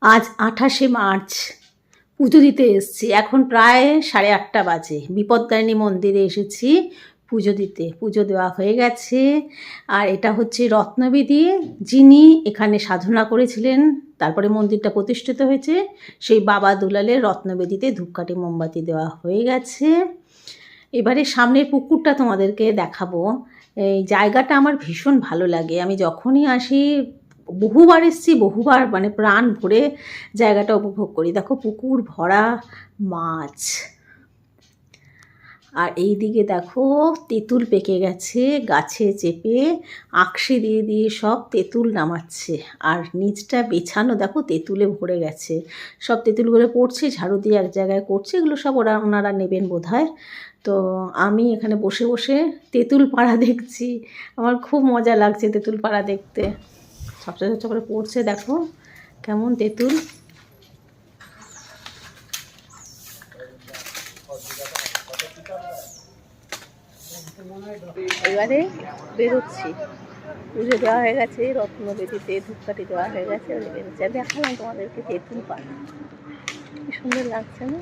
আজ 28শে মার্চ, পুজো দিতে এসেছি। এখন প্রায় 8:30 বাজে। বিপদতারিণী মন্দিরে এসেছি পুজো দিতে। পুজো দেওয়া হয়ে গেছে। আর এটা হচ্ছে রত্নবেদী, যিনি এখানে সাধনা করেছিলেন, তারপরে মন্দিরটা প্রতিষ্ঠিত হয়েছে, সেই বাবা দুলালের রত্নবেদীতে ধূপকাঠি মোমবাতি দেওয়া হয়ে গেছে। এবারে সামনের পুকুরটা তোমাদেরকে দেখাবো। এই জায়গাটা আমার ভীষণ ভালো লাগে। আমি যখনই আসি, বহুবার এসেছি, বহুবার মানে প্রাণ ভরে জায়গাটা উপভোগ করি। দেখো পুকুর ভরা মাছ। আর এই দিকে দেখো তেঁতুল পেকে গেছে, গাছে চেপে আঁকশে দিয়ে দিয়ে সব তেঁতুল নামাচ্ছে। আর নিচটা বেছানো দেখো তেঁতুলে ভরে গেছে। সব তেঁতুলগুলো পড়ছে, ঝাড়ু দিয়ে এক জায়গায় করছে। এগুলো সব ওনারা নেবেন বোধহয়। তো আমি এখানে বসে বসে তেঁতুল পাড়া দেখছি। আমার খুব মজা লাগছে তেঁতুল পাড়া দেখতে। ঝপসা ঝপসা করে পড়ছে, দেখো কেমন তেঁতুল। এবারে বেরোচ্ছি। পুজো দেওয়া হয়ে গেছে, রত্নবেদীতে ধূপকাঠি দেওয়া হয়ে গেছে, বেরোচ্ছে। দেখালাম তোমাদেরকে তেঁতুল পাড়া, কি সুন্দর লাগছে না?